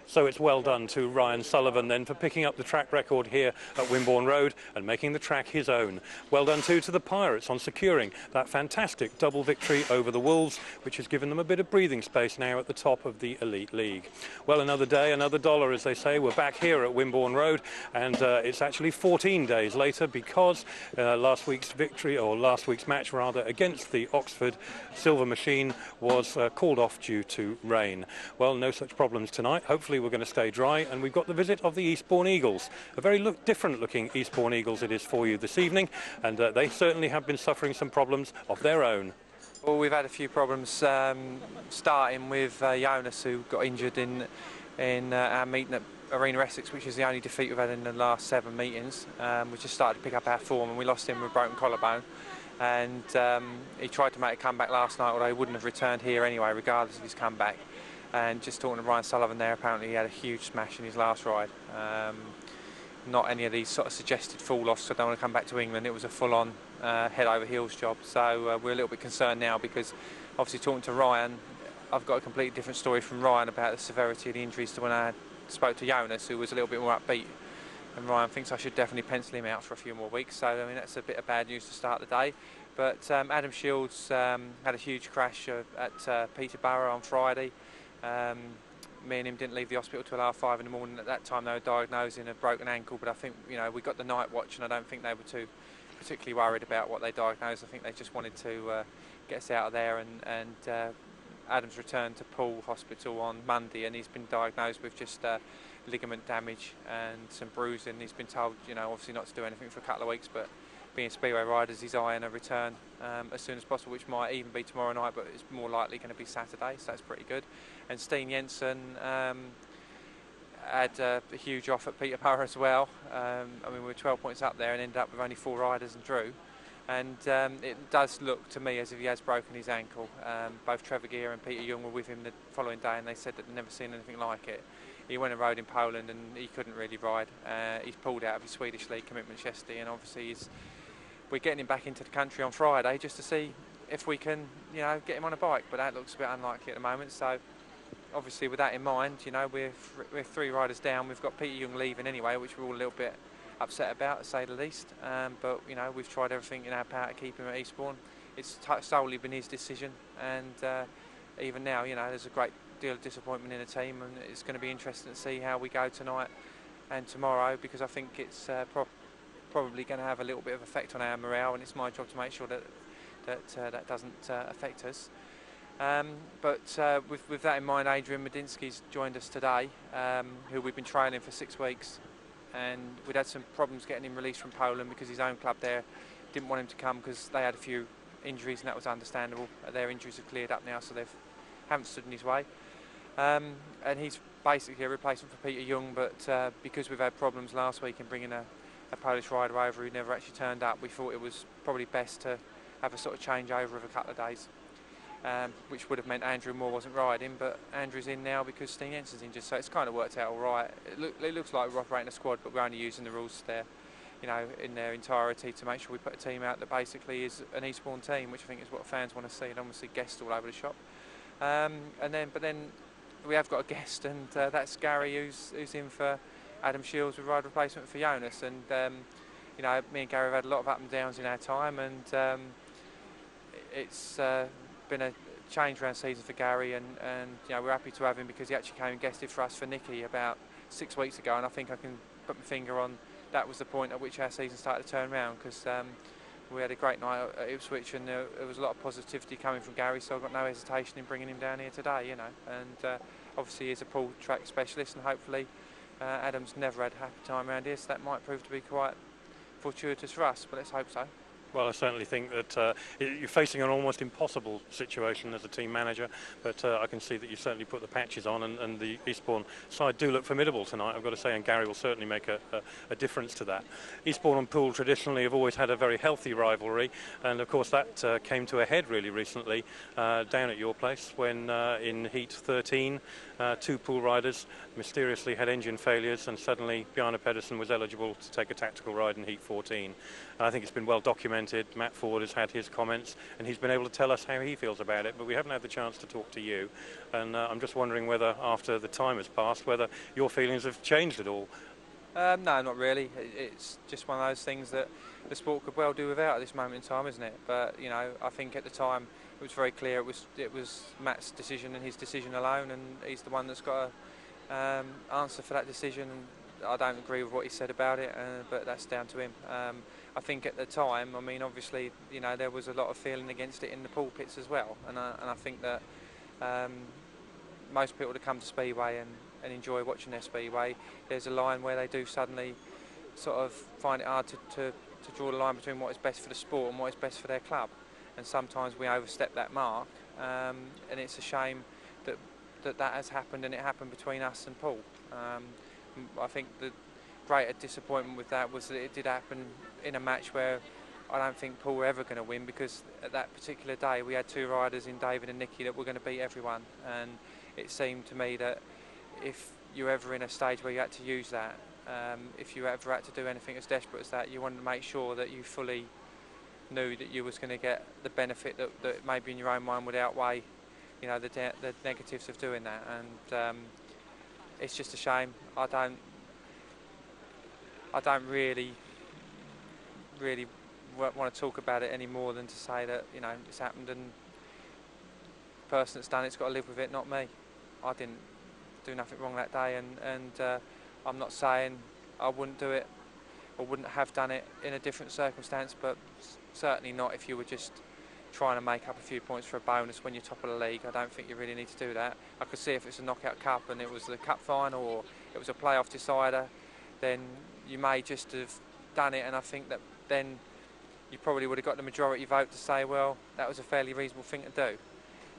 So it's well done to Ryan Sullivan then for picking up the track record here at Wimborne Road and making the track his own. Well done too to the Pirates on securing that fantastic double victory over the Wolves, which has given them a bit of breathing space now at the top of the Elite League. Well, another day, another dollar, as they say. We're back here at Wimborne Road, and it's actually 14 days later because last week's match rather against the Oxford Silver Machine was called off due to rain. Well, no such problems tonight. Hopefully we're going to stay dry, and we've got the visit of the Eastbourne Eagles. A very different looking Eastbourne Eagles it is for you this evening, and they certainly have been suffering some problems of their own. Well, we've had a few problems, starting with Jonas, who got injured in our meeting at Arena Essex, which is the only defeat we've had in the last 7 meetings. We just started to pick up our form, and we lost him with a broken collarbone. And he tried to make a comeback last night, although he wouldn't have returned here anyway, regardless of his comeback. And just talking to Ryan Sullivan there, apparently he had a huge smash in his last ride. Not any of these sort of suggested fall-offs, so I don't want to come back to England. It was a full-on head-over-heels job. So we're a little bit concerned now because, obviously, talking to Ryan, I've got a completely different story from Ryan about the severity of the injuries to when I spoke to Jonas, who was a little bit more upbeat. And Ryan thinks I should definitely pencil him out for a few more weeks. So, I mean, that's a bit of bad news to start the day. But Adam Shields had a huge crash at Peterborough on Friday. Me and him didn't leave the hospital till 5:30 in the morning. At that time they were diagnosing a broken ankle, but I think, you know, we got the night watch and I don't think they were too particularly worried about what they diagnosed. I think they just wanted to get us out of there, and Adam's returned to Poole Hospital on Monday, and he's been diagnosed with just ligament damage and some bruising. He's been told, you know, obviously not to do anything for a couple of weeks, but being Speedway riders, he's eyeing a return as soon as possible, which might even be tomorrow night, but it's more likely going to be Saturday, so that's pretty good. And Steen Jensen had a huge off at Peterborough as well. I mean, we were 12 points up there and ended up with only 4 riders and drew. And it does look to me as if he has broken his ankle. Both Trevor Gear and Peter Young were with him the following day, and they said that they'd never seen anything like it. He went and rode in Poland and he couldn't really ride. He's pulled out of his Swedish League commitment yesterday, and obviously we're getting him back into the country on Friday just to see if we can, you know, get him on a bike, but that looks a bit unlikely at the moment. So obviously with that in mind, you know, we're 3 riders down. We've got Peter Young leaving anyway, which we're all a little bit upset about, to say the least. But, you know, we've tried everything in our power to keep him at Eastbourne. It's solely been his decision, and even now, you know, there's a great deal of disappointment in the team, and it's going to be interesting to see how we go tonight and tomorrow, because I think it's probably going to have a little bit of effect on our morale, and it's my job to make sure that doesn't affect us. But with that in mind, Adrian MIEDZINSKI's joined us today, who we've been training for 6 weeks, and we'd had some problems getting him released from Poland because his own club there didn't want him to come because they had a few injuries, and that was understandable. Their injuries have cleared up now, so they haven't stood in his way. And he's basically a replacement for Peter Young, but because we've had problems last week in bringing a Polish rider over who never actually turned up, we thought it was probably best to have a sort of changeover of a couple of days, which would have meant Andrew Moore wasn't riding, but Andrew's in now because Steen Jensen's injured, so it's kind of worked out all right. It looks like we're operating a squad, but we're only using the rules there, you know, in their entirety to make sure we put a team out that basically is an Eastbourne team, which I think is what fans want to see, and obviously guests all over the shop. But then we have got a guest, and that's Gary, who's in for Adam Shields with ride replacement for Jonas. And you know, me and Gary have had a lot of up and downs in our time, and it's been a change around season for Gary, and you know, we're happy to have him because he actually came and guested for us for Nicki about 6 weeks ago, and I think I can put my finger on that was the point at which our season started to turn around, because we had a great night at Ipswich, and there was a lot of positivity coming from Gary, so I've got no hesitation in bringing him down here today, you know. And obviously he's a Poole track specialist, and hopefully Adam's never had a happy time around here, so that might prove to be quite fortuitous for us, but let's hope so. Well, I certainly think that you're facing an almost impossible situation as a team manager, but I can see that you certainly put the patches on, and the Eastbourne side do look formidable tonight, I've got to say, and Gary will certainly make a difference to that. Eastbourne and Poole traditionally have always had a very healthy rivalry, and of course that came to a head really recently down at your place when in Heat 13 2 Poole riders mysteriously had engine failures, and suddenly Bjarne PEDERSEN was eligible to take a tactical ride in Heat 14. And I think it's been well documented commented, Matt Ford has had his comments, and he's been able to tell us how he feels about it, but we haven't had the chance to talk to you. And I'm just wondering whether, after the time has passed, whether your feelings have changed at all. No, not really. It's just one of those things that the sport could well do without at this moment in time, isn't it? But you know, I think at the time it was very clear it was Matt's decision and his decision alone, and he's the one that's got to answer for that decision. And I don't agree with what he said about it, but that's down to him. I think at the time, I mean, obviously, you know, there was a lot of feeling against it in the Poole pits as well, and I think that most people that come to Speedway and enjoy watching their Speedway, there's a line where they do suddenly sort of find it hard to draw the line between what is best for the sport and what is best for their club, and sometimes we overstep that mark, and it's a shame that has happened, and it happened between us and Poole. I think the greater disappointment with that was that it did happen in a match where I don't think Poole were ever going to win, because at that particular day we had two riders in David and Nicki that were going to beat everyone, and it seemed to me that if you're ever in a stage where you had to use that, if you ever had to do anything as desperate as that, you wanted to make sure that you fully knew that you was going to get the benefit that maybe in your own mind would outweigh, you know, the negatives of doing that. And it's just a shame. I don't really want to talk about it any more than to say that, you know, it's happened, and the person that's done it's got to live with it, not me. I didn't do nothing wrong that day, and I'm not saying I wouldn't do it or wouldn't have done it in a different circumstance, but certainly not if you were just trying to make up a few points for a bonus when you're top of the league. I don't think you really need to do that. I could see if it's a knockout cup and it was the cup final or it was a playoff decider, then you may just have done it, and I think that then you probably would have got the majority vote to say, well, that was a fairly reasonable thing to do.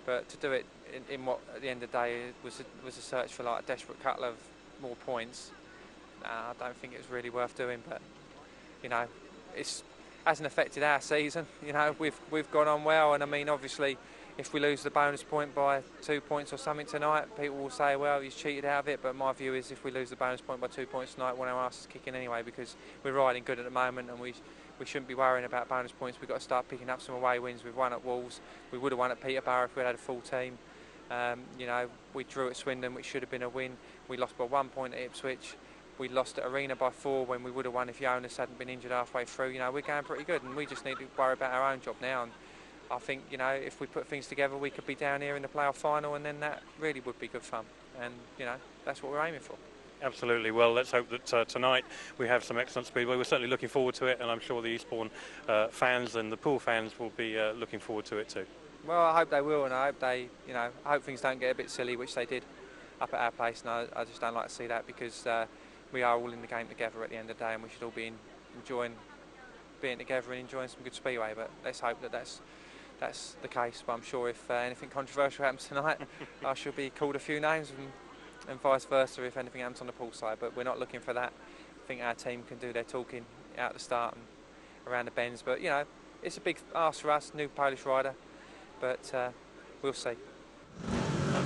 But to do it in what at the end of the day was a search for like a desperate couple of more points, I don't think it was really worth doing. But you know, it hasn't affected our season. You know, we've gone on well, and I mean, obviously, if we lose the bonus point by 2 points or something tonight, people will say, well, he's cheated out of it. But my view is, if we lose the bonus point by 2 points tonight, one of our ass is kicking anyway, because we're riding good at the moment, and we shouldn't be worrying about bonus points. We've got to start picking up some away wins. We've won at Wolves. We would have won at Peterborough if we had a full team. You know, we drew at Swindon, which should have been a win. We lost by 1 point at Ipswich. We lost at Arena by 4 when we would have won if Jonas hadn't been injured halfway through. You know, we're going pretty good, and we just need to worry about our own job now. And I think, you know, if we put things together, we could be down here in the playoff final, and then that really would be good fun. And, you know, that's what we're aiming for. Absolutely. Well, let's hope that tonight we have some excellent Speedway. We're certainly looking forward to it, and I'm sure the Eastbourne fans and the Poole fans will be looking forward to it too. Well, I hope they will, and I hope they, you know, I hope things don't get a bit silly, which they did up at our place, and I just don't like to see that, because we are all in the game together at the end of the day, and we should all be enjoying being together and enjoying some good Speedway. But let's hope that that's the case. But I'm sure if anything controversial happens tonight, I shall be called a few names, and vice versa if anything happens on the Poole side. But we're not looking for that. I think our team can do their talking out the start and around the bends. But you know, it's a big ask for us, new Polish rider. But we'll see.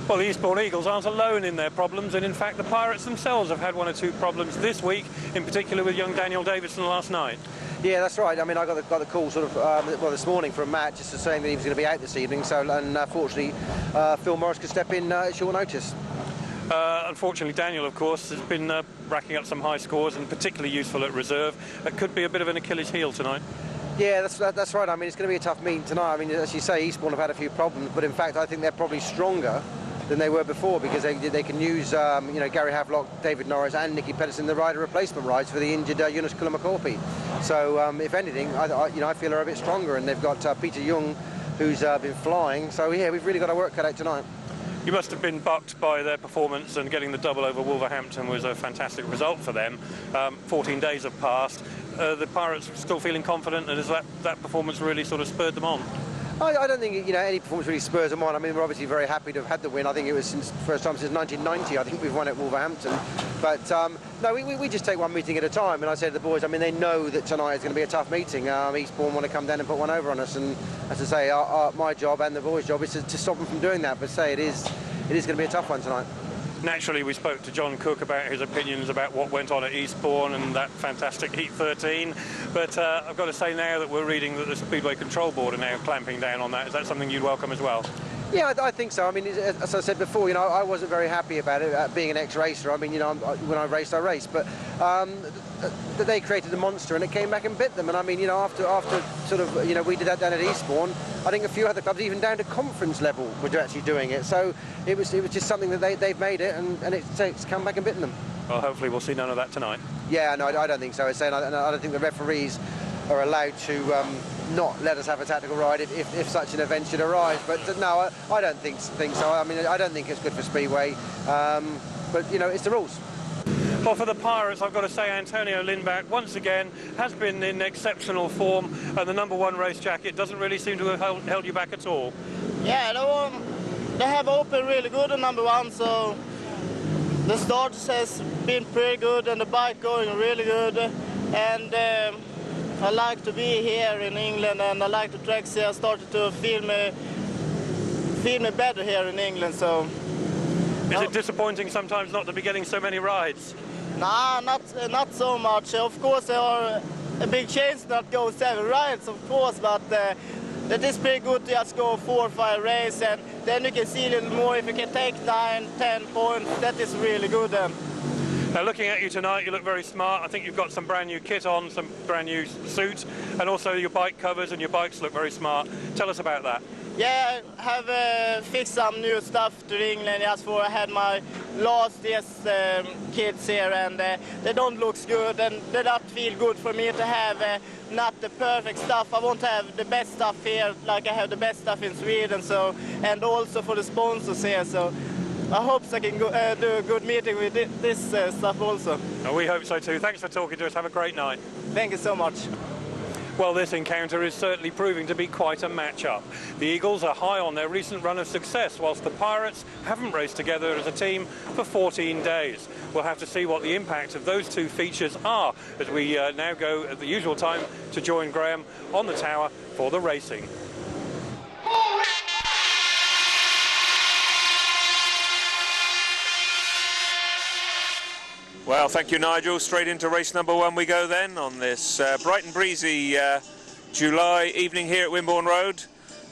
Well, the Eastbourne Eagles aren't alone in their problems, and in fact the Pirates themselves have had 1 or 2 problems this week, in particular with young Daniel Davidson last night. Yeah, that's right. I mean, I got the call sort of well this morning from Matt, just saying that he was going to be out this evening. So, and fortunately, Phil Morris could step in at short notice. Unfortunately, Daniel, of course, has been racking up some high scores and particularly useful at reserve. It could be a bit of an Achilles heel tonight. Yeah, that's right. I mean, it's going to be a tough meeting tonight. I mean, as you say, Eastbourne have had a few problems, but in fact, I think they're probably stronger than they were before, because they can use you know, Gary Havelock, David Norris and Nicki PEDERSEN, the rider replacement rides for the injured Jonas Kulamakorpi. So if anything, you know, I feel they're a bit stronger, and they've got Peter Young, who's been flying. So yeah, we've really got our work cut out tonight. You must have been bucked by their performance, and getting the double over Wolverhampton was a fantastic result for them. 14 days have passed. The Pirates still feeling confident, and has that performance really sort of spurred them on? I don't think, you know, any performance really spurs them on. I mean, we're obviously very happy to have had the win. I think it was first time since 1990. I think we've won at Wolverhampton. But no, we just take one meeting at a time. And I said to the boys, I mean, they know that tonight is going to be a tough meeting. Eastbourne want to come down and put one over on us. And as I say, my job and the boys' job is to stop them from doing that. But say it is going to be a tough one tonight. Naturally, we spoke to Jon Cook about his opinions about what went on at Eastbourne and that fantastic Heat 13. But I've got to say now that we're reading that the Speedway Control Board are now clamping down on that. Is that something you'd welcome as well? Yeah, I think so. I mean, as I said before, you know, I wasn't very happy about it, being an ex-racer. I mean, you know, when I raced, I raced. But they created a monster and it came back and bit them. And I mean, you know, after sort of, you know, we did that down at Eastbourne, I think a few other clubs, even down to conference level, were actually doing it. So it was just something that they've made it, and it's come back and bitten them. Well, hopefully we'll see none of that tonight. Yeah, no, I don't think so. I don't think the referees are allowed to not let us have a tactical ride if such an event should arise. But no, I don't think so. I mean, I don't think it's good for Speedway. But, you know, it's the rules. Well, for the Pirates, I've got to say Antonio Lindback, once again, has been in exceptional form, and the #1 race jacket doesn't really seem to have held you back at all. Yeah, they have opened really good on #1, so the start has been pretty good and the bike going really good. And I like to be here in England, and I like the tracks here. I started to feel me better here in England. So, is it disappointing sometimes not to be getting so many rides? Nah, not so much. Of course, there are a big chance not go 7 rides, of course, but that is pretty good to just go 4 or 5 races, and then you can see a little more. If you can take 9, 10 points, that is really good then. Now, looking at you tonight, you look very smart. I think you've got some brand new kit on, some brand new suit, and also your bike covers and your bikes look very smart. Tell us about that. Yeah, I have fixed some new stuff to England just for I had my last year's kits here, and they don't look good, and they don't feel good for me to have not the perfect stuff. I want to have the best stuff here, like I have the best stuff in Sweden, so, and also for the sponsors here. So I hope I can do a good meeting with this stuff also. Oh, we hope so too. Thanks for talking to us. Have a great night. Thank you so much. Well, this encounter is certainly proving to be quite a match-up. The Eagles are high on their recent run of success, whilst the Pirates haven't raced together as a team for 14 days. We'll have to see what the impact of those two features are as we now go at the usual time to join Graham on the tower for the racing. Well, thank you, Nigel. Straight into race #1 we go then on this bright and breezy July evening here at Wimborne Road,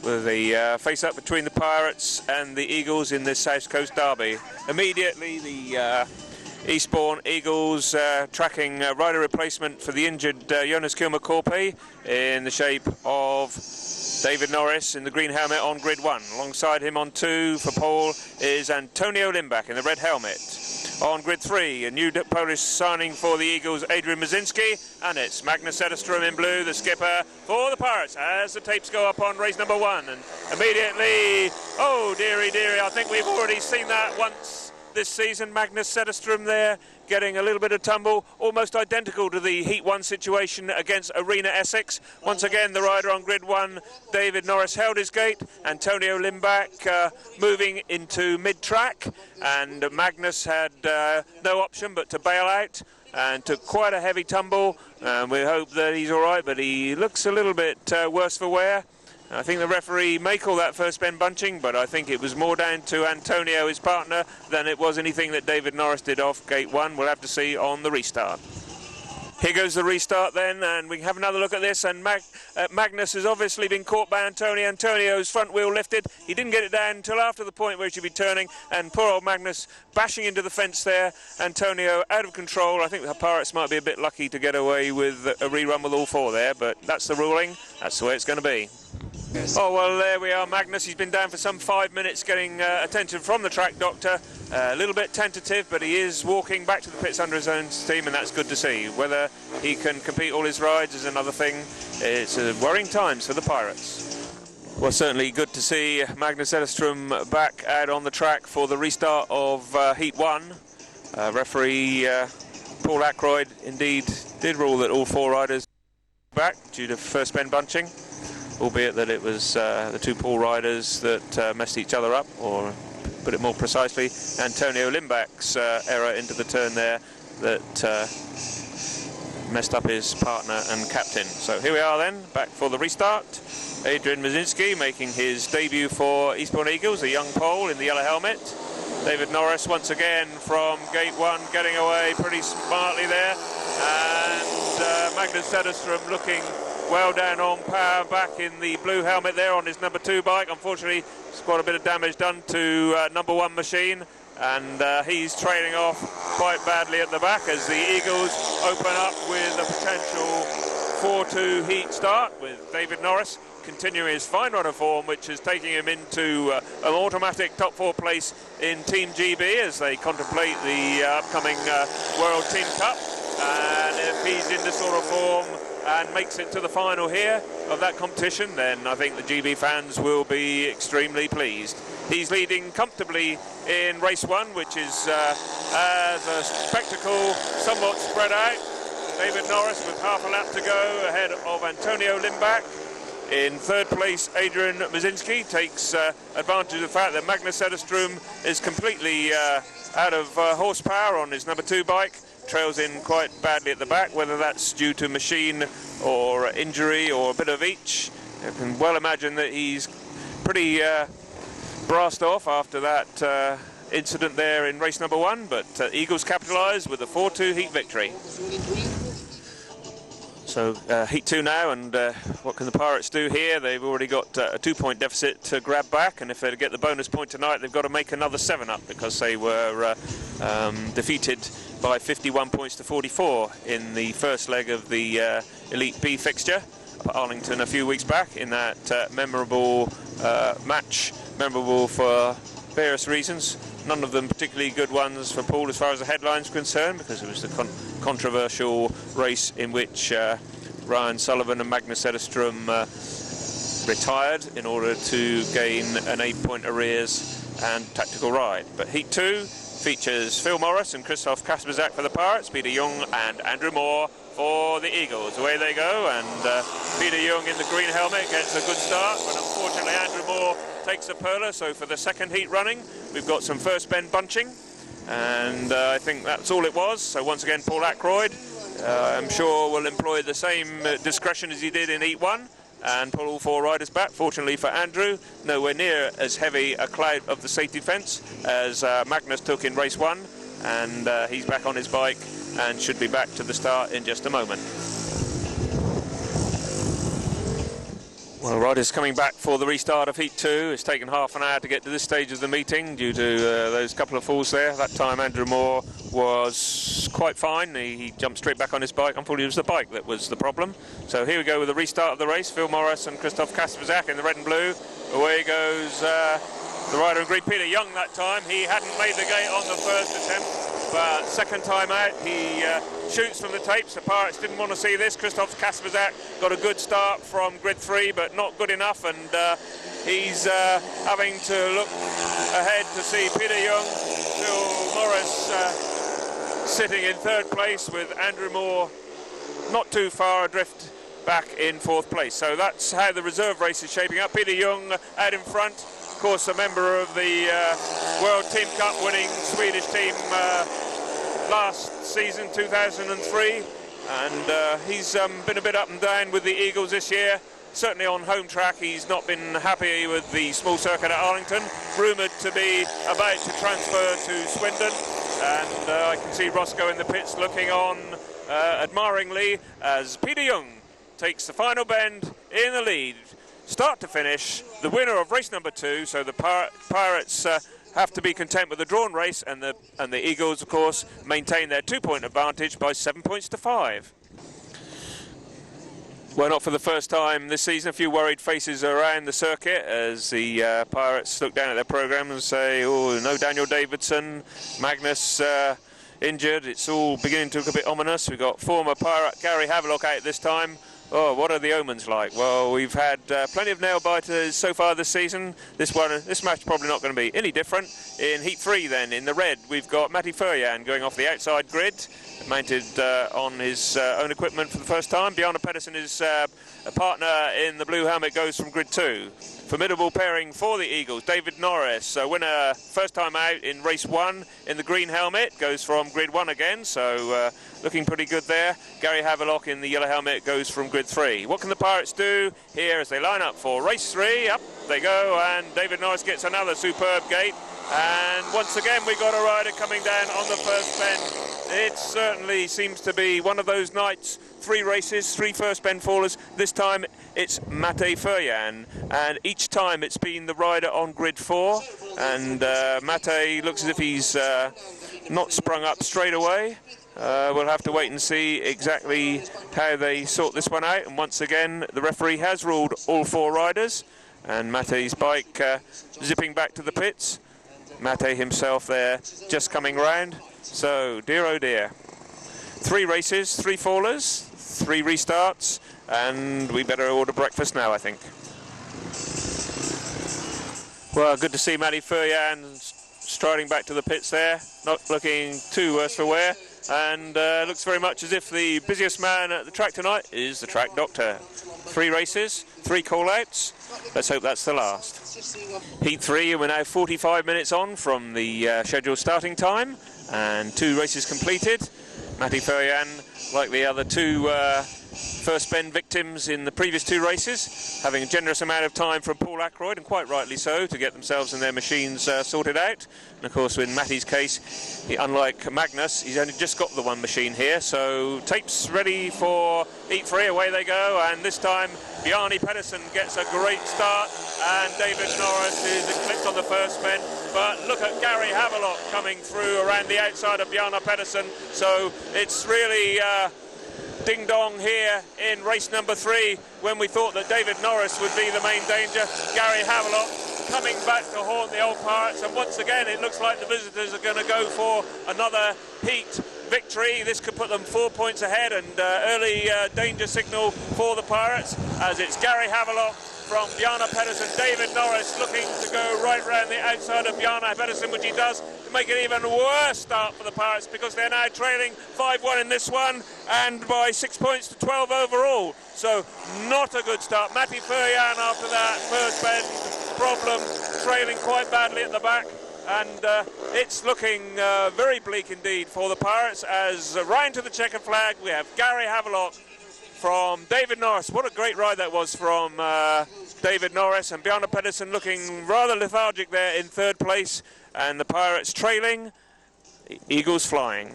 with the face-up between the Pirates and the Eagles in this South Coast derby. Immediately, the Eastbourne Eagles tracking rider replacement for the injured Jonas Kilmer-Korpi in the shape of David Norris in the green helmet on grid 1. Alongside him on 2 for Poole is Antonio Lindback in the red helmet. On grid 3, a new Polish signing for the Eagles, Adrian MIEDZINSKI, and it's Magnus ZETTERSTROM in blue, the skipper for the Pirates, as the tapes go up on race #1. And immediately, oh dearie, I think we've already seen that once this season. Magnus ZETTERSTROM there, getting a little bit of tumble, almost identical to the Heat 1 situation against Arena Essex. Once again, the rider on grid 1, David Norris, held his gate. Antonio Lindback moving into mid-track, and Magnus had no option but to bail out and took quite a heavy tumble. We hope that he's all right, but he looks a little bit worse for wear. I think the referee may call that first bend bunching, but I think it was more down to Antonio, his partner, than it was anything that David Norris did off gate 1. We'll have to see on the restart. Here goes the restart then, and we can have another look at this. And Magnus has obviously been caught by Antonio. Antonio's front wheel lifted. He didn't get it down until after the point where he should be turning, and poor old Magnus bashing into the fence there. Antonio out of control. I think the Pirates might be a bit lucky to get away with a rerun with all 4 there, but that's the ruling. That's the way it's going to be. Oh, well, there we are, Magnus. He's been down for some 5 minutes getting attention from the track doctor. A little bit tentative, but he is walking back to the pits under his own steam, and that's good to see. Whether he can compete all his rides is another thing. It's worrying times for the Pirates. Well, certainly good to see Magnus ZETTERSTROM back out on the track for the restart of Heat 1. Referee Paul Ackroyd indeed did rule that all 4 riders back due to first bend bunching, albeit that it was the 2 Poole riders that messed each other up, or put it more precisely, Antonio Lindback's error into the turn there that messed up his partner and captain. So here we are then, back for the restart. Adrian MIEDZINSKI making his debut for Eastbourne Eagles, a young Pole in the yellow helmet. David Norris once again from gate 1, getting away pretty smartly there. And Magnus ZETTERSTROM looking well down on power, back in the blue helmet there on his number 2 bike. Unfortunately, it's quite a bit of damage done to number 1 machine, and he's trailing off quite badly at the back as the Eagles open up with a potential 4-2 heat start, with David Norris continuing his fine run of form, which is taking him into an automatic top 4 place in Team GB as they contemplate the upcoming World Team Cup. And if he's in this sort of form and makes it to the final here of that competition, then I think the GB fans will be extremely pleased. He's leading comfortably in race 1, which is as a spectacle somewhat spread out. David Norris with half a lap to go ahead of Antonio Lindback. In 3rd place, Adrian MIEDZINSKI takes advantage of the fact that Magnus ZETTERSTROM is completely out of horsepower on his number 2 bike. Trails in quite badly at the back, whether that's due to machine or injury or a bit of each. You can well imagine that he's pretty brassed off after that incident there in race number 1, but Eagles capitalise with a 4-2 heat victory. So heat 2 now, and what can the Pirates do here? They've already got a 2-point deficit to grab back, and if they get the bonus point tonight, they've got to make another 7 up, because they were defeated by 51 points to 44 in the first leg of the Elite B fixture at Arlington a few weeks back in that memorable match, memorable for various reasons. None of them particularly good ones for Poole as far as the headline's concerned, because it was the controversial race in which Ryan Sullivan and Magnus ZETTERSTROM retired in order to gain an 8-point arrears and tactical ride. But Heat 2 features Phil Morris and Krzysztof KASPRZAK for the Pirates, Peter Young and Andrew Moore for the Eagles. Away they go, and Peter Young in the green helmet gets a good start, but unfortunately Andrew Moore takes a perler. So for the 2nd heat running, we've got some first bend bunching, and I think that's all it was. So once again, Paul Ackroyd, I'm sure, will employ the same discretion as he did in heat 1 and pull all 4 riders back. Fortunately for Andrew, nowhere near as heavy a cloud of the safety fence as Magnus took in race 1, and he's back on his bike and should be back to the start in just a moment. Well, riders coming back for the restart of Heat 2. It's taken half an hour to get to this stage of the meeting due to those couple of falls there. That time Andrew Moore was quite fine. He jumped straight back on his bike. Unfortunately, it was the bike that was the problem. So here we go with the restart of the race. Phil Morris and Krzysztof KASPRZAK in the red and blue. Away goes the rider in green, Peter Young that time. He hadn't made the gate on the first attempt, but second time out he shoots from the tapes. The Pirates didn't want to see this. Krzysztof KASPRZAK got a good start from grid 3, but not good enough, and he's having to look ahead to see Peter Young, Phil Morris sitting in 3rd place, with Andrew Moore not too far adrift back in 4th place. So that's how the reserve race is shaping up. Peter Young out in front, of course a member of the World Team Cup winning Swedish team last season, 2003, and he's been a bit up and down with the Eagles this year. Certainly on home track he's not been happy with the small circuit at Arlington, rumoured to be about to transfer to Swindon, and I can see Roscoe in the pits looking on admiringly as Peter Young takes the final bend in the lead, start to finish, the winner of race number 2. So the Pirates have to be content with the drawn race, and the Eagles, of course, maintain their 2-point advantage by 7 points to 5. Well, not for the first time this season. A few worried faces around the circuit as the Pirates look down at their programme and say, oh, no Daniel Davidson, Magnus injured. It's all beginning to look a bit ominous. We've got former Pirate Gary Havelock out this time. Oh, what are the omens like? Well, we've had plenty of nail-biters so far this season. This match probably not going to be any different. In Heat 3 then, in the red, we've got Matej FERJAN going off the outside grid, mounted on his own equipment for the first time. Bjarne PEDERSEN, his partner in the blue helmet, goes from grid 2. Formidable pairing for the Eagles. David Norris, winner first time out in race 1 in the green helmet, goes from grid 1 again, so looking pretty good there. Gary Havelock in the yellow helmet goes from grid 3. What can the Pirates do here as they line up for race 3? Up they go, and David Norris gets another superb gate. And once again, we got a rider coming down on the first bend. It certainly seems to be one of those nights. 3 races, 3 first bend fallers. This time it's Matej FERJAN, and each time it's been the rider on grid 4. And Matej looks as if he's not sprung up straight away. We'll have to wait and see exactly how they sort this one out. And once again, the referee has ruled all 4 riders, and Matej's bike zipping back to the pits. Matej himself there just coming round. So, dear oh dear. 3 races, 3 fallers, 3 restarts, and we better order breakfast now, I think. Well, good to see Matej FERJAN striding back to the pits there, not looking too worse for wear, and looks very much as if the busiest man at the track tonight is the track doctor. 3 races, 3 call-outs. Let's hope that's the last. Heat 3, we're now 45 minutes on from the scheduled starting time, and 2 races completed. Matej FERJAN, like the other 2 first bend victims in the previous 2 races, having a generous amount of time from Paul Ackroyd, and quite rightly so, to get themselves and their machines sorted out. And of course, in Matej's case, unlike Magnus, he's only just got the 1 machine here. So tapes ready for Heat 3, away they go, and this time Bjarne PEDERSEN gets a great start, and David Norris is eclipsed on the first bend. But look at Gary Havelock coming through around the outside of Bjarne PEDERSEN. So it's really ding-dong here in race number 3, when we thought that David Norris would be the main danger. Gary Havelock coming back to haunt the old Pirates, and once again it looks like the visitors are going to go for another heat victory. This could put them 4 points ahead, and early danger signal for the Pirates, as it's Gary Havelock from Bjarne PEDERSEN. David Norris looking to go right round the outside of Bjarne PEDERSEN, which he does, to make it even worse start for the Pirates, because they're now trailing 5-1 in this one, and by 6 points to 12 overall. So not a good start. Matej FERJAN after that first bend problem, trailing quite badly at the back, and it's looking very bleak indeed for the Pirates, as round to the checkered flag we have Gary Havelock from David Norris. What a great ride that was from David Norris, and Bjarne PEDERSEN looking rather lethargic there in 3rd place, and the Pirates trailing, Eagles flying.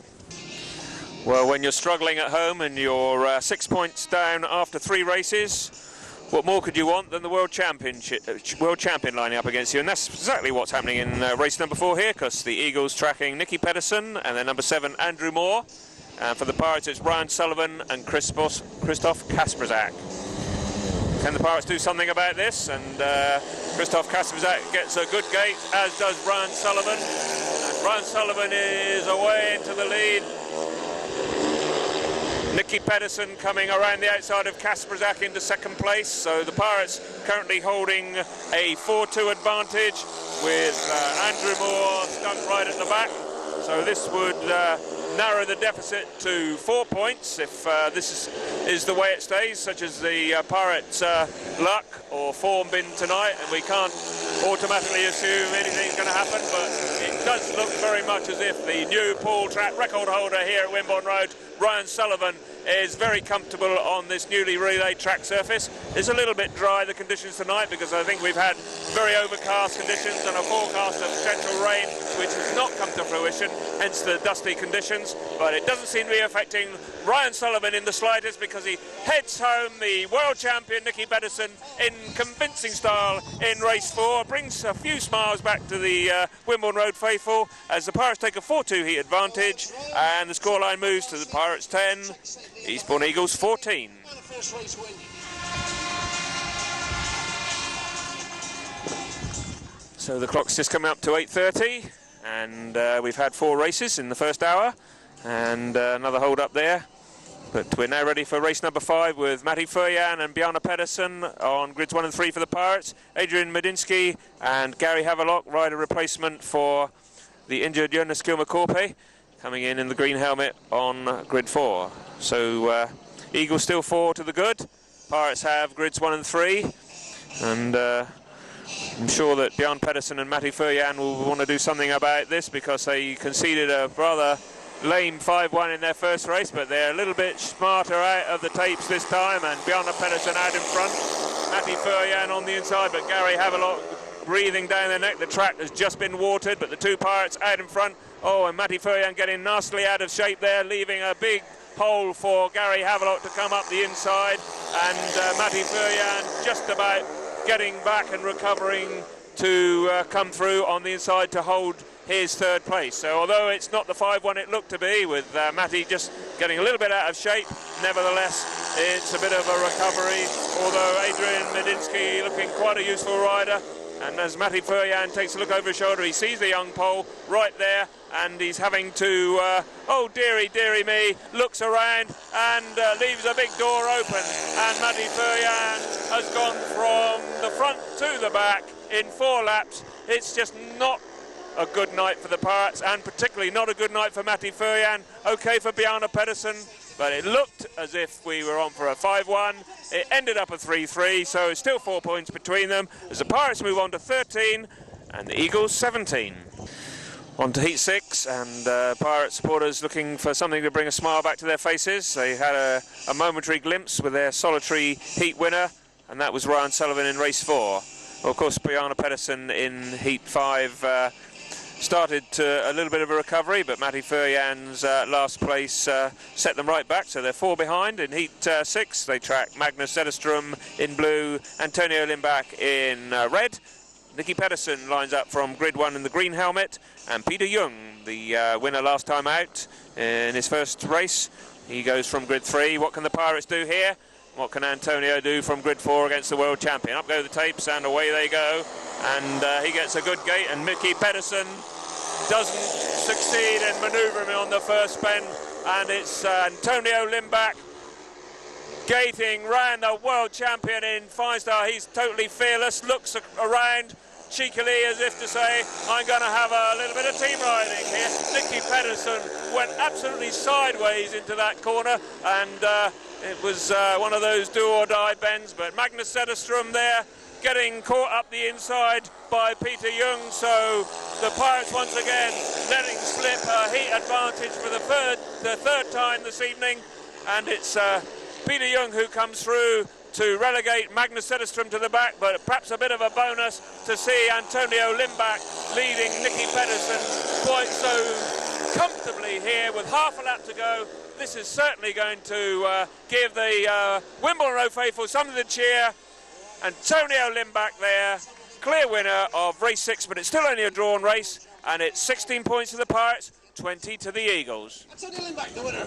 Well, when you're struggling at home and you're 6 points down after 3 races, what more could you want than the world champion lining up against you? And that's exactly what's happening in race number 4 here, because the Eagles tracking Nicki PEDERSEN and then number 7 Andrew Moore. And for the Pirates, it's Ryan Sullivan and Krzysztof KASPRZAK. Can the Pirates do something about this? And Krzysztof KASPRZAK gets a good gate, as does Ryan Sullivan. And Ryan Sullivan is away into the lead. Nicki PEDERSEN coming around the outside of KASPRZAK into 2nd place. So the Pirates currently holding a 4-2 advantage, with Andrew Moore stuck right at the back. So this would narrow the deficit to 4 points if this is the way it stays, such as the Pirates' luck or form been tonight, and we can't automatically assume anything's going to happen, but it does look very much as if the new Poole track record holder here at Wimborne Road, Ryan Sullivan, is very comfortable on this newly relayed track surface. It's a little bit dry, the conditions tonight, because I think we've had very overcast conditions and a forecast of potential rain, which has not come to fruition, hence the dusty conditions. But it doesn't seem to be affecting Ryan Sullivan in the slightest, because he heads home the world champion Nicki PEDERSEN in convincing style in race 4, brings a few smiles back to the Wimborne Road faithful, as the Pirates take a 4-2 heat advantage, and the scoreline moves to the Pirates 10, Eastbourne Eagles 14. So the clock's just coming up to 8:30, and we've had 4 races in the first hour, and another hold up there. But we're now ready for race number 5 with Matej FERJAN and Bjarne PEDERSEN on grids 1 and 3 for the Pirates. Adrian MIEDZINSKI and Gary Havelock, rider replacement for the injured Jonas Kilmacorpe, coming in the green helmet on grid 4. So Eagles still 4 to the good. Pirates have grids 1 and 3, and I'm sure that Bjarne PEDERSEN and Matej FERJAN will want to do something about this, because they conceded a rather lame 5-1 in their first race, but they're a little bit smarter out of the tapes this time, and Bjarne PEDERSEN out in front, Matej FERJAN on the inside, but Gary Havelock breathing down their neck. The track has just been watered, but the two Pirates out in front. Oh, and Matej FERJAN getting nastily out of shape there, leaving a big hole for Gary Havelock to come up the inside. And Matej FERJAN just about getting back and recovering to come through on the inside to hold his third place. So although it's not the 5-1 it looked to be, with Matej just getting a little bit out of shape, nevertheless it's a bit of a recovery, although Adrian MIEDZINSKI looking quite a useful rider. And as Matej FERJAN takes a look over his shoulder, he sees the young Poole right there, and he's having to, oh dearie, dearie me, looks around and leaves a big door open. And Matej FERJAN has gone from the front to the back in 4 laps. It's just not a good night for the Pirates, and particularly not a good night for Matej FERJAN. Okay for Bjarne PEDERSEN, but it looked as if we were on for a 5-1. It ended up a 3-3, so it's still 4 points between them as the Pirates move on to 13 and the Eagles 17. On to Heat 6, and Pirate supporters looking for something to bring a smile back to their faces. They had a momentary glimpse with their solitary Heat winner, and that was Ryan Sullivan in race 4. Well, of course, Bjarne PEDERSEN in Heat 5 started a little bit of a recovery, but Matej FERJAN's last place set them right back, so they're 4 behind. In Heat 6, they track Magnus ZETTERSTROM in blue, Antonio Lindback in red. Nicki PEDERSEN lines up from grid 1 in the green helmet, and Peter Young, the winner last time out in his first race, he goes from grid 3. What can the Pirates do here? What can Antonio do from grid 4 against the world champion? Up go the tapes, and away they go. And he gets a good gate, and Nicki PEDERSEN doesn't succeed in manoeuvring on the first bend, and it's Antonio Lindback gating round the world champion in 5-star. He's totally fearless, looks around cheekily as if to say, I'm going to have a little bit of team riding here. Nicki PEDERSEN went absolutely sideways into that corner, and it was one of those do-or-die bends, but Magnus ZETTERSTROM there getting caught up the inside by Peter Young, so the Pirates once again letting slip a heat advantage for the third time this evening, and it's Peter Young who comes through to relegate Magnus ZETTERSTROM to the back, but perhaps a bit of a bonus to see Antonio Lindback leading Nicki PEDERSEN quite so comfortably here with half a lap to go. This is certainly going to give the Wimborne Road faithful something to cheer. Antonio Lindback there, clear winner of race 6, but it's still only a drawn race, and it's 16 points to the Pirates, 20 to the Eagles. Antonio Lindback, the winner.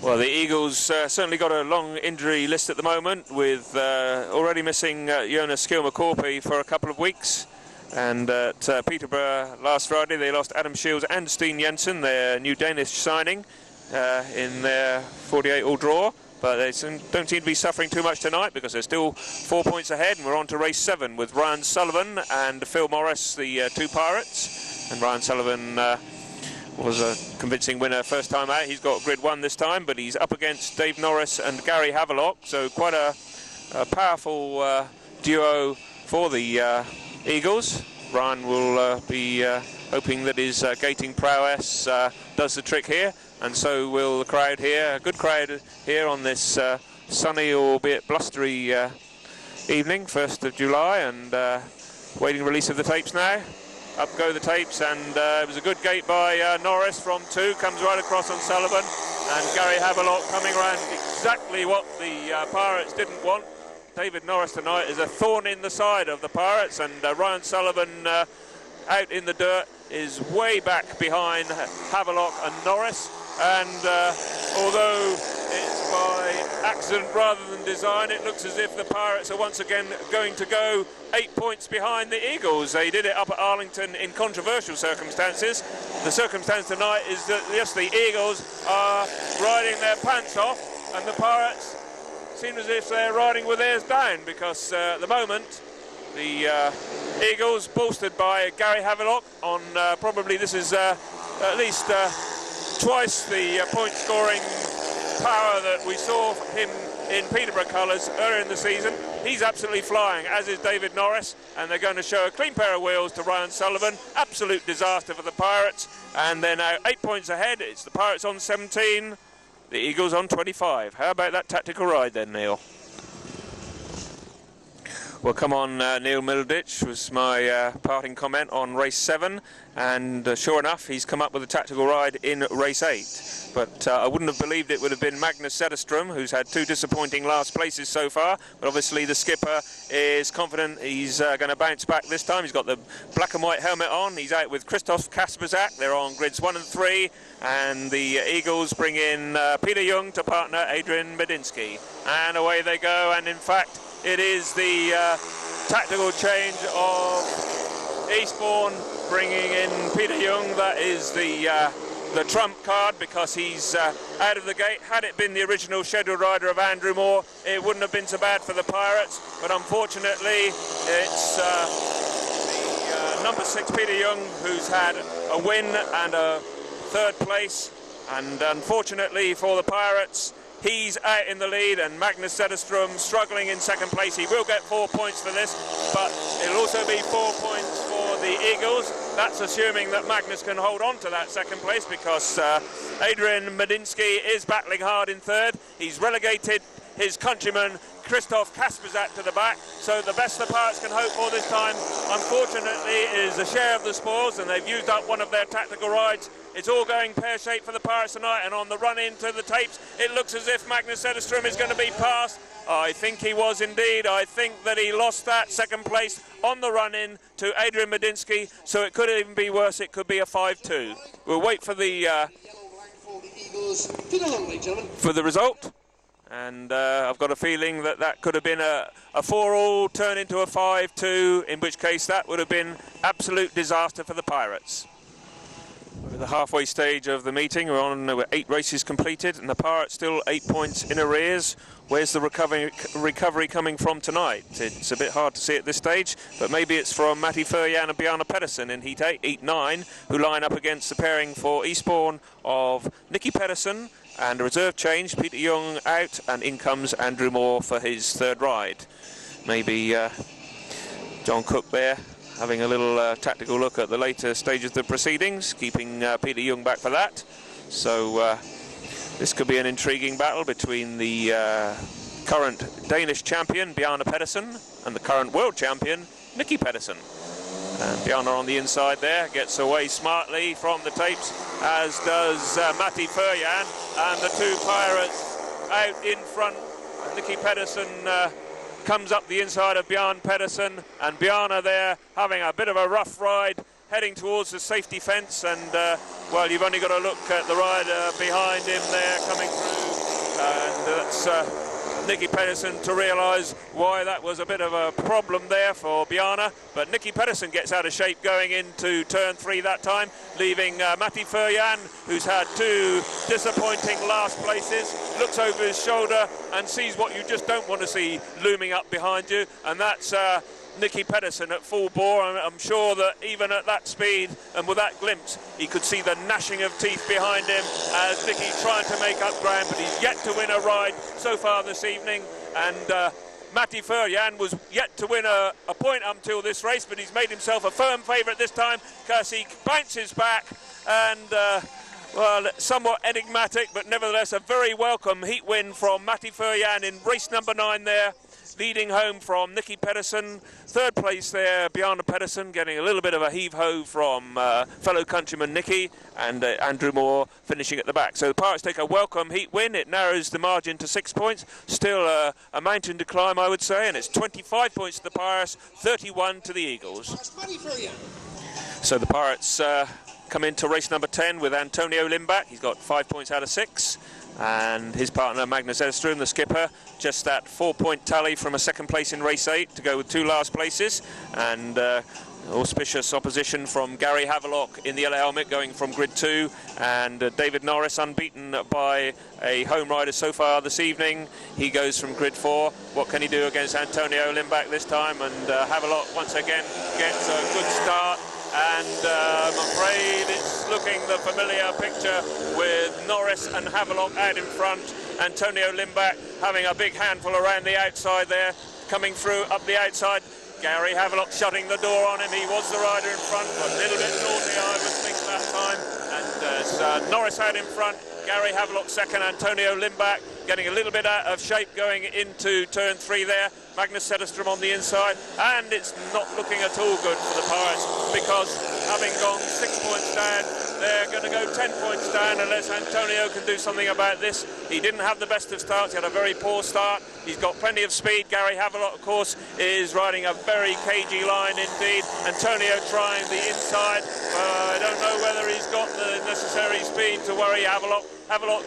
Well, the Eagles certainly got a long injury list at the moment, with already missing Jonas Skilmakorpi for a couple of weeks. And at Peterborough last Friday, they lost Adam Shields and Steen Jensen, their new Danish signing, in their 48 all draw. But they don't seem to be suffering too much tonight, because they're still 4 points ahead, and we're on to race 7 with Ryan Sullivan and Phil Morris, the two Pirates. And Ryan Sullivan was a convincing winner first time out. He's got grid 1 this time, but he's up against Dave Norris and Gary Havelock, so quite a powerful duo for the Eagles. Ryan will be hoping that his gating prowess does the trick here, and so will the crowd here. A good crowd here on this sunny, albeit blustery evening, 1st of July, and waiting release of the tapes now. Up go the tapes, and it was a good gate by Norris from 2, comes right across on Sullivan, and Gary Havelock coming around exactly what the Pirates didn't want. David Norris tonight is a thorn in the side of the Pirates, and Ryan Sullivan out in the dirt is way back behind Havelock and Norris, and although it's by accident rather than design, it looks as if the Pirates are once again going to go 8 points behind the Eagles. They did it up at Arlington in controversial circumstances. The circumstance tonight is that, yes, the Eagles are riding their pants off, and the Pirates seem as if they're riding with theirs down, because at the moment the Eagles, bolstered by Gary Havelock on probably this is at least twice the point scoring power that we saw him in Peterborough colours earlier in the season. He's absolutely flying, as is David Norris, and they're going to show a clean pair of wheels to Ryan Sullivan. Absolute disaster for the Pirates, and they're now 8 points ahead. It's the Pirates on 17, the Eagles on 25. How about that tactical ride then, Neil? Well, come on, Neil Middleditch was my parting comment on race 7, and sure enough, he's come up with a tactical ride in race 8. But I wouldn't have believed it would have been Magnus ZETTERSTROM, who's had 2 disappointing last places so far. But obviously the skipper is confident he's going to bounce back this time. He's got the black and white helmet on. He's out with Krzysztof KASPRZAK. They're on grids 1 and 3. And the Eagles bring in Peter Young to partner Adrian MIEDZINSKI. And away they go. And in fact, it is the tactical change of Eastbourne bringing in Peter Young. That is the trump card, because he's out of the gate. Had it been the original scheduled rider of Andrew Moore, it wouldn't have been so bad for the Pirates. But unfortunately, it's the number 6 Peter Young who's had a win and a 3rd place. And unfortunately for the Pirates, he's out in the lead, and Magnus ZETTERSTROM struggling in 2nd place. He will get 4 points for this, but it'll also be 4 points for the Eagles. That's assuming that Magnus can hold on to that 2nd place, because Adrian MIEDZINSKI is battling hard in 3rd. He's relegated his countryman Krzysztof KASPRZAK to the back, so the best the Pirates can hope for this time, unfortunately, is a share of the spoils, and they've used up one of their tactical rides. It's all going pear-shaped for the Pirates tonight, and on the run into the tapes, it looks as if Magnus ZETTERSTROM is going to be passed. I think he was indeed. I think that he lost that 2nd place on the run-in to Adrian MIEDZINSKI, so it could even be worse. It could be a 5-2. We'll wait for the result. And I've got a feeling that that could have been a 4-all turn into a 5-2, in which case that would have been absolute disaster for the Pirates. We're at the halfway stage of the meeting. We're on 8 races completed, and the Pirates still 8 points in arrears. Where's the recovery coming from tonight? It's a bit hard to see at this stage, but maybe it's from Matej FERJAN and Bjarne PEDERSEN in Heat 8, Heat 9, who line up against the pairing for Eastbourne of Nicki PEDERSEN, and a reserve change, Peter Young out, and in comes Andrew Moore for his 3rd ride. Maybe Jon Cook there having a little tactical look at the later stages of the proceedings, keeping Peter Young back for that. So this could be an intriguing battle between the current Danish champion Bjarne PEDERSEN and the current world champion Nicki PEDERSEN. And Bjarne on the inside there, gets away smartly from the tapes, as does Matej FERJAN, and the 2 Pirates out in front. Nicki PEDERSEN comes up the inside of Bjarne PEDERSEN, and Bjarne there having a bit of a rough ride, heading towards the safety fence, and well, you've only got to look at the rider behind him there coming through, and that's Nicki PEDERSEN to realise why that was a bit of a problem there for Bjarne. But Nicki PEDERSEN gets out of shape going into turn 3 that time, leaving Matej FERJAN, who's had 2 disappointing last places, looks over his shoulder and sees what you just don't want to see looming up behind you, and that's Nicki PEDERSEN at full bore. I'm sure that even at that speed and with that glimpse, he could see the gnashing of teeth behind him as Nicki's trying to make up ground, but he's yet to win a ride so far this evening. And Matej FERJAN was yet to win a point up until this race, but he's made himself a firm favourite this time, because he bounces back and well, somewhat enigmatic, but nevertheless a very welcome heat win from Matej FERJAN in race number 9 there, leading home from Nicki PEDERSEN. 3rd place there, Bjarne PEDERSEN, getting a little bit of a heave-ho from fellow countryman Nicki, and Andrew Moore finishing at the back. So the Pirates take a welcome heat win. It narrows the margin to 6 points. Still a mountain to climb, I would say, and it's 25 points to the Pirates, 31 to the Eagles. So the Pirates come into race number 10 with Antonio Lindback. He's got 5 points out of 6. And his partner Magnus ZETTERSTROM, the skipper, just that 4-point tally from a 2nd place in race 8 to go with 2 last places, and auspicious opposition from Gary Havelock in the yellow helmet going from grid 2, and David Norris unbeaten by a home rider so far this evening. He goes from grid 4. What can he do against Antonio Lindback this time? And Havelock once again gets a good start. And I'm afraid it's looking the familiar picture with Norris and Havelock out in front. Antonio Lindback having a big handful around the outside there, coming through up the outside. Gary Havelock shutting the door on him. He was the rider in front, a little bit naughty, I would think, that time. And Norris out in front, Gary Havelock 2nd, Antonio Lindback getting a little bit out of shape going into turn 3 there. Magnus ZETTERSTROM on the inside, and it's not looking at all good for the Pirates, because having gone 6 points down, they're going to go 10 points down unless Antonio can do something about this. He didn't have the best of starts. He had a very poor start. He's got plenty of speed. Gary Havelock, of course, is riding a very cagey line indeed. Antonio trying the inside. I don't know whether he's got the necessary speed to worry Havelock. Havelock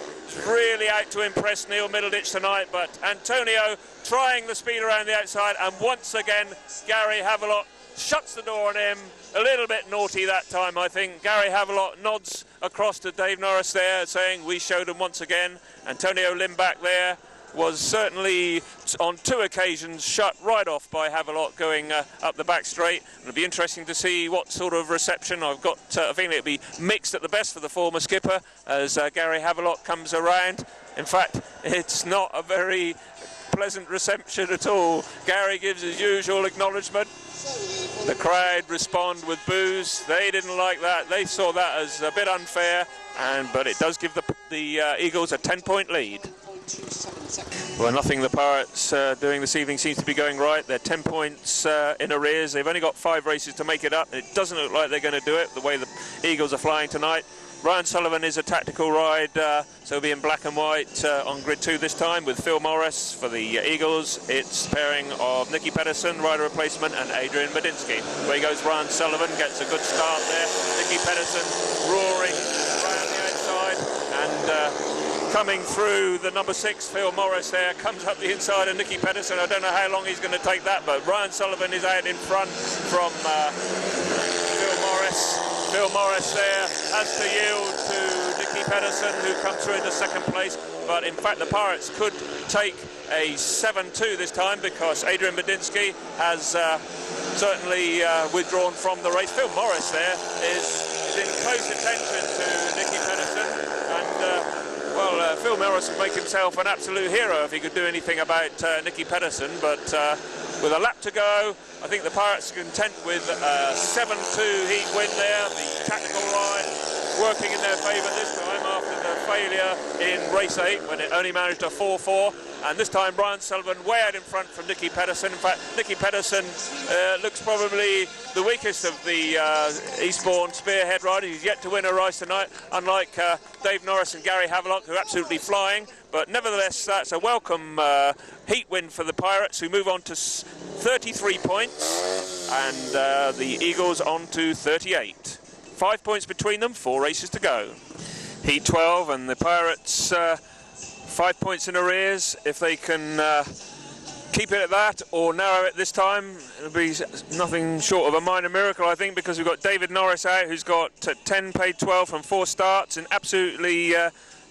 really out to impress Neil Middleditch tonight, but Antonio trying the speed around the outside, and once again Gary Havelock shuts the door on him. A little bit naughty that time, I think. Gary Havelock nods across to Dave Norris there, saying we showed him once again. Antonio Lindback there was certainly on 2 occasions shut right off by Havelock going up the back straight. It'll be interesting to see what sort of reception. I've got a feeling it'll be mixed at the best for the former skipper as Gary Havelock comes around. In fact, it's not a very pleasant reception at all. Gary gives his usual acknowledgement. The crowd respond with boos. They didn't like that. They saw that as a bit unfair, but it does give the Eagles a 10-point lead. Well, nothing the Pirates doing this evening seems to be going right. They're 10 points in arrears. They've only got 5 races to make it up. It doesn't look like they're going to do it the way the Eagles are flying tonight. Ryan Sullivan is a tactical ride, so he'll be in black and white on grid 2 this time with Phil Morris for the Eagles. It's pairing of Nicki PEDERSEN, rider replacement, and Adrian MIEDZINSKI. Away goes Ryan Sullivan, gets a good start there. Nicki PEDERSEN roaring around the outside, and coming through the number 6, Phil Morris there, comes up the inside of Nicki PEDERSEN. I don't know how long he's going to take that, but Ryan Sullivan is out in front from Phil Morris. Phil Morris there has to yield to Nicki PEDERSEN, who comes through into 2nd place. But in fact, the Pirates could take a 7-2 this time, because Adrian MIEDZINSKI has certainly withdrawn from the race. Phil Morris there is in close attention to Nicki PEDERSEN, and well, Phil Morris would make himself an absolute hero if he could do anything about Nicki PEDERSEN, but with a lap to go, I think the Pirates are content with a 7-2 heat win there. The tactical line working in their favour this time after the failure in race 8 when it only managed a 4-4. And this time Ryan Sullivan way out in front from Nicki PEDERSEN. In fact, Nicki PEDERSEN looks probably the weakest of the Eastbourne spearhead riders. He's yet to win a race tonight, unlike Dave Norris and Gary Havelock, who are absolutely flying. But nevertheless, that's a welcome heat win for the Pirates, who move on to 33 points, and the Eagles on to 38. 5 points between them, 4 races to go. Heat 12, and the Pirates 5 points in arrears. If they can keep it at that or narrow it this time, it'll be nothing short of a minor miracle, I think, because we've got David Norris out, who's got 10 paid 12 from 4 starts, in absolutely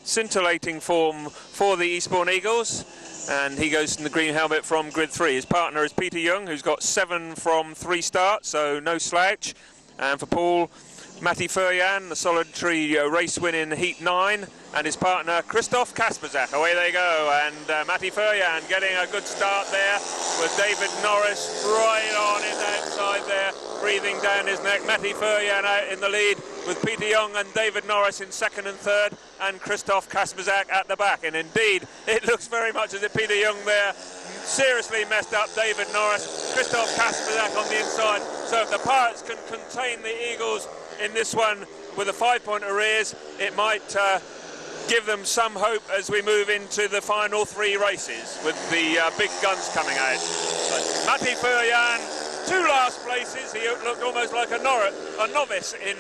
scintillating form for the Eastbourne Eagles, and he goes in the green helmet from grid 3. His partner is Peter Young, who's got 7 from 3 starts, so no slouch. And for Poole, Matej FERJAN, the solitary race win in Heat 9, and his partner Krzysztof KASPRZAK. Away they go, and Matej FERJAN getting a good start there with David Norris right on his outside there, breathing down his neck. Matej FERJAN out in the lead with Peter Young and David Norris in 2nd and 3rd, and Krzysztof KASPRZAK at the back. And indeed, it looks very much as if Peter Young there seriously messed up David Norris. Krzysztof KASPRZAK on the inside. So if the Pirates can contain the Eagles in this one with a 5-point arrears, it might give them some hope as we move into the final 3 races with the big guns coming out. Matej FERJAN, 2 last places. He looked almost like a novice in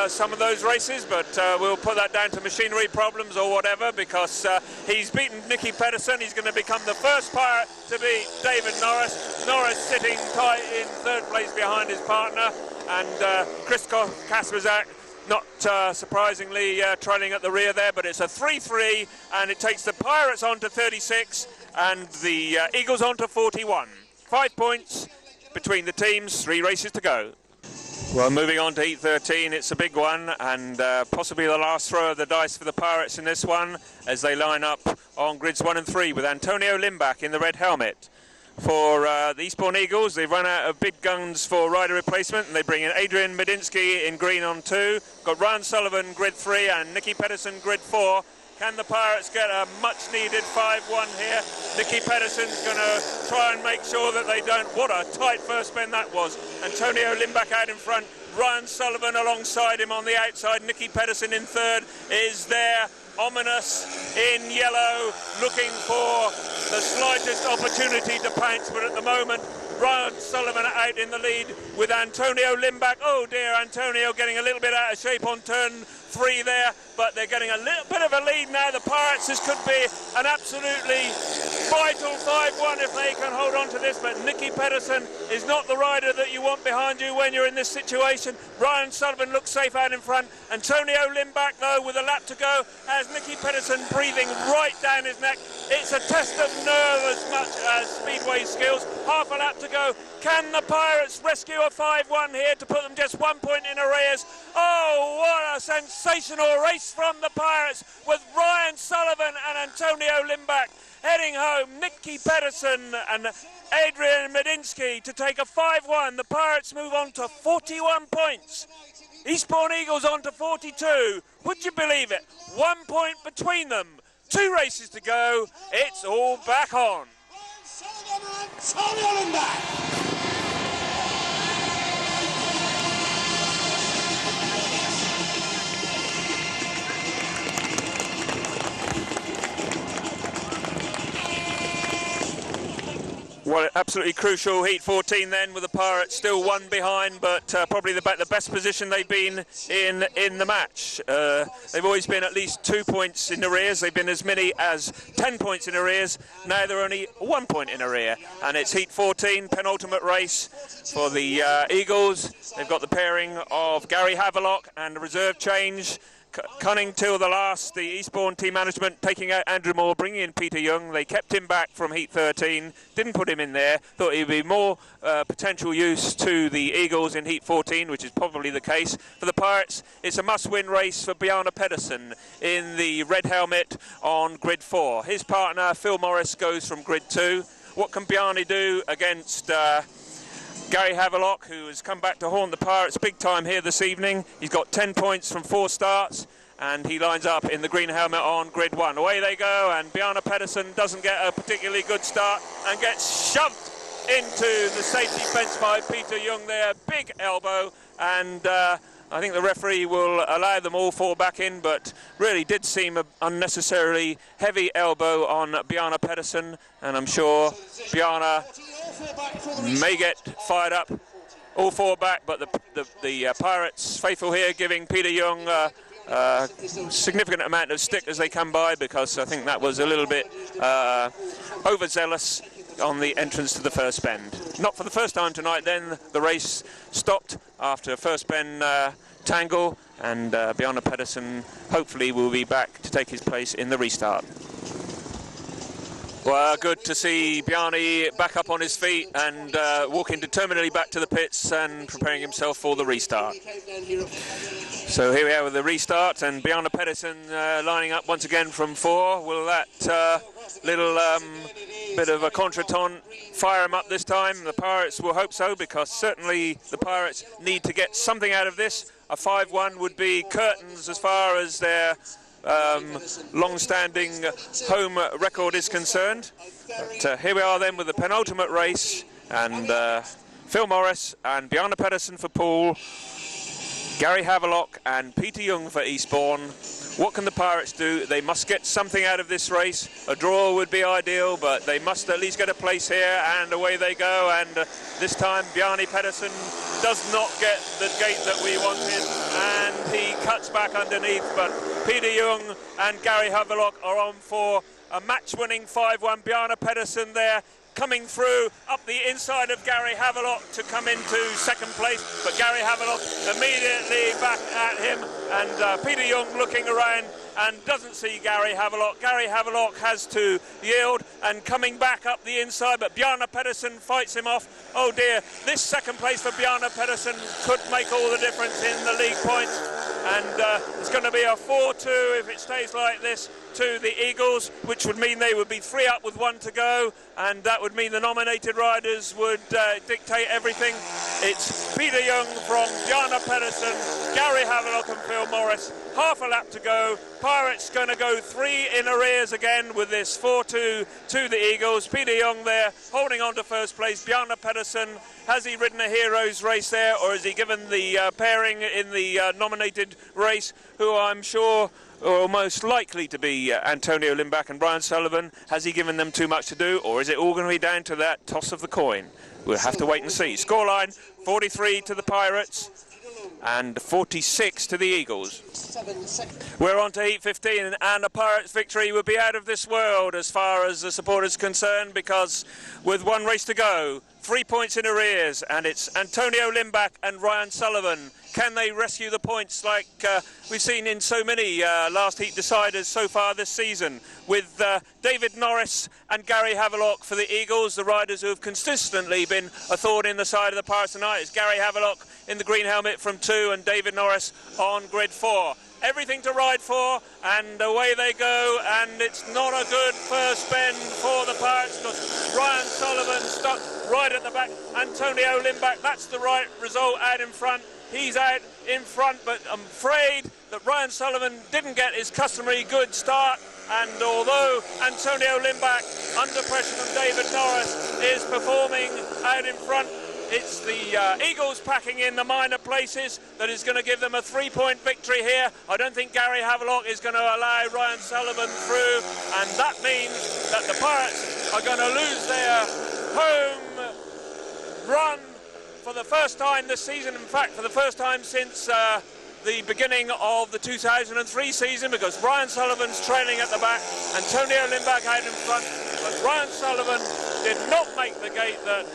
some of those races, but we'll put that down to machinery problems or whatever, because he's beaten Nicki PEDERSEN. He's going to become the first Pirate to beat David Norris. Norris sitting tight in 3rd place behind his partner, and Krzysztof KASPRZAK, not surprisingly, trailing at the rear there, but it's a 3-3, and it takes the Pirates on to 36 and the Eagles on to 41. 5 points between the teams, 3 races to go. Well, moving on to Heat 13, it's a big one, and possibly the last throw of the dice for the Pirates in this one, as they line up on grids 1 and 3 with Antonio Lindback in the red helmet. For the Eastbourne Eagles, they've run out of big guns for rider replacement, and they bring in Adrian MIEDZINSKI in green on 2. Got Ryan Sullivan grid 3 and Nicki PEDERSEN grid 4. Can the Pirates get a much-needed 5-1 here? Nicki PEDERSEN's going to try and make sure that they don't. What a tight first bend that was. Antonio Lindback out in front. Ryan Sullivan alongside him on the outside. Nicki PEDERSEN in third is there. Ominous in yellow, looking for the slightest opportunity to pounce, but at the moment Ryan Sullivan out in the lead with Antonio Lindback. Oh dear, Antonio getting a little bit out of shape on turn 3 there, but they're getting a little bit of a lead now. The Pirates, this could be an absolutely vital 5-1 if they can hold on to this, but Nicki PEDERSEN is not the rider that you want behind you when you're in this situation. Ryan Sullivan looks safe out in front. Antonio Lindback, though, with a lap to go, has Nicki PEDERSEN breathing right down his neck. It's a test of nerve as much as speedway skills. Half a lap to go. Can the Pirates rescue a 5-1 here to put them just 1 point in arrears? Oh, what a sensational race from the Pirates with Ryan Sullivan and Antonio Lindback heading home. Nicki PEDERSEN and Adrian MIEDZINSKI to take a 5-1. The Pirates move on to 41 points. Eastbourne Eagles on to 42. Would you believe it? 1 point between them. 2 races to go. It's all back on. Antonio Lindback. Well, absolutely crucial heat 14 then, with the Pirates still 1 behind, but probably the best position they've been in the match. They've always been at least 2 points in arrears. They've been as many as 10 points in arrears. Now they're only 1 point in arrear, and it's heat 14, penultimate race for the Eagles. They've got the pairing of Gary Havelock and the reserve change. Cunning till the last, the Eastbourne team management taking out Andrew Moore, bringing in Peter Young. They kept him back from heat 13, didn't put him in there, thought he'd be more potential use to the Eagles in heat 14, which is probably the case. For the Pirates, it's a must-win race for Bjarne PEDERSEN in the red helmet on grid 4. His partner, Phil Morris, goes from grid 2. What can Bjarne do against Gary Havelock, who has come back to haunt the Pirates big time here this evening? He's got 10 points from 4 starts, and he lines up in the green helmet on grid 1. Away they go, and Bjarne PEDERSEN doesn't get a particularly good start and gets shoved into the safety fence by Peter Young there. Big elbow, and I think the referee will allow them all 4 back in, but really did seem an unnecessarily heavy elbow on Bjarne PEDERSEN, and I'm sure Bjarne may get fired up. All 4 back, but the Pirates faithful here giving Peter Young a significant amount of stick as they come by, because I think that was a little bit overzealous on the entrance to the first bend. Not for the first time tonight then. The race stopped after first bend tangle, and Bjarne PEDERSEN hopefully will be back to take his place in the restart. Well, good to see Bjarne back up on his feet and walking determinedly back to the pits and preparing himself for the restart. So here we are with the restart, and Bjarne PEDERSEN lining up once again from 4. Will that little bit of a contretemps fire him up this time? The Pirates will hope so, because certainly the Pirates need to get something out of this. A 5-1 would be curtains as far as their long-standing home record is concerned. But here we are then with the penultimate race, and Phil Morris and Bjarne PEDERSEN for Poole, Gary Havelock and Peter Young for Eastbourne. What can the Pirates do? They must get something out of this race. A draw would be ideal, but they must at least get a place here, and away they go. And this time Bjarne PEDERSEN does not get the gate that we wanted, and he cuts back underneath. But Peter Young and Gary Havelock are on for a match-winning 5-1. Bjarne PEDERSEN there, coming through up the inside of Gary Havelock to come into second place, but Gary Havelock immediately back at him, and Peter Young looking around and doesn't see Gary Havelock. Gary Havelock has to yield and coming back up the inside, but Bjarne PEDERSEN fights him off. Oh dear, this second place for Bjarne PEDERSEN could make all the difference in the league points, and it's going to be a 4-2 if it stays like this to the Eagles, which would mean they would be 3 up with 1 to go, and that would mean the nominated riders would dictate everything. It's Peter Young from Bjarne PEDERSEN Gary Havelock and Phil Morris. Half a lap to go. Pirates going to go 3 in arrears again with this 4-2 to the Eagles. Peter Young there holding on to first place. Bjarne PEDERSEN, has he ridden a hero's race there, or is he given the pairing in the nominated race, who I'm sure are most likely to be Antonio Lindback and Ryan Sullivan? Has he given them too much to do, or is it all going to be down to that toss of the coin? We'll have to wait and see. Scoreline, 43 to the Pirates and 46 to the Eagles. We're on to heat 15, and the Pirates' victory would be out of this world as far as the supporters are concerned, because with 1 race to go, 3 points in arrears, and it's Antonio Lindback and Ryan Sullivan. Can they rescue the points like we've seen in so many last heat deciders so far this season, with David Norris and Gary Havelock for the Eagles, the riders who have consistently been a thorn in the side of the Pirates tonight? It's Gary Havelock in the green helmet from 2 and David Norris on grid 4. Everything to ride for, and away they go, and it's not a good first bend for the Pirates, because Ryan Sullivan stuck right at the back. Antonio Lindback, that's the right result, out in front. He's out in front, but I'm afraid that Ryan Sullivan didn't get his customary good start, and although Antonio Lindback, under pressure from David Norris, is performing out in front, it's the Eagles packing in the minor places that is going to give them a 3-point victory here. I don't think Gary Havelock is going to allow Ryan Sullivan through, and that means that the Pirates are going to lose their home run for the first time this season. In fact, for the first time since the beginning of the 2003 season, because Ryan Sullivan's trailing at the back, Antonio Lindback out in front, but Ryan Sullivan did not make the gate that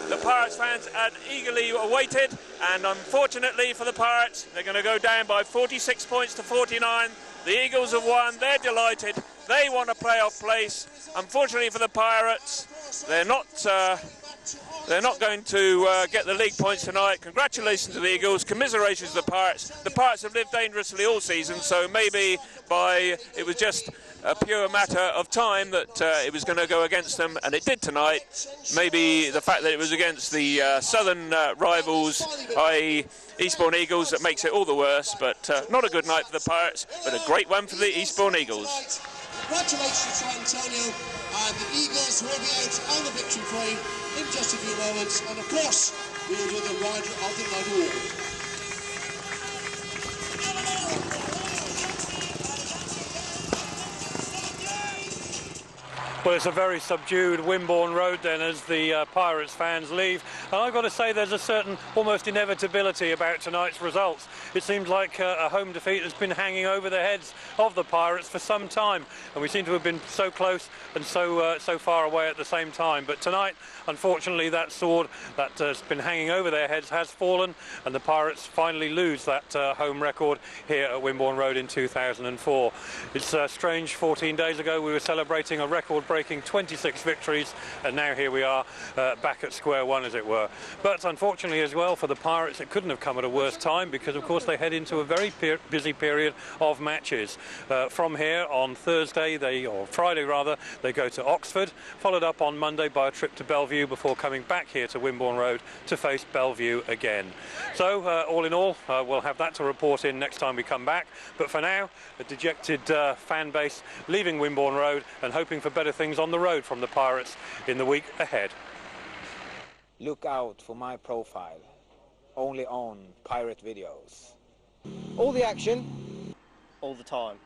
the Pirates fans had eagerly awaited, and unfortunately for the Pirates, they're going to go down by 46 points to 49. The Eagles have won, they're delighted, they want a playoff place. Unfortunately for the Pirates, they're not going to get the league points tonight. Congratulations to the Eagles, commiserations to the Pirates. The Pirates have lived dangerously all season, so maybe it was just a pure matter of time that it was going to go against them, and it did tonight. Maybe the fact that it was against the southern rivals, i.e. Eastbourne Eagles, that makes it all the worse, but not a good night for the Pirates, but a great one for the Eastbourne Eagles. Congratulations to Antonio and the Eagles, who will be out on the victory train in just a few moments, and of course we'll do the rider of the night award. Well, it's a very subdued Wimborne Road then as the Pirates fans leave. And I've got to say there's a certain almost inevitability about tonight's results. It seems like a home defeat has been hanging over the heads of the Pirates for some time. And we seem to have been so close and so far away at the same time. But tonight, unfortunately, that sword that has been hanging over their heads has fallen, and the Pirates finally lose that home record here at Wimborne Road in 2004. It's strange. 14 days ago we were celebrating a record-breaking 26 victories, and now here we are back at square one, as it were. But unfortunately as well for the Pirates, it couldn't have come at a worse time, because of course they head into a very busy period of matches. From here on Thursday, or Friday rather, they go to Oxford, followed up on Monday by a trip to Bellevue, before coming back here to Wimborne Road to face Bellevue again. So all in all, we'll have that to report in next time we come back. But for now, a dejected fan base leaving Wimborne Road and hoping for better things on the road from the Pirates in the week ahead. Look out for my profile, only on Pirate videos. All the action, all the time.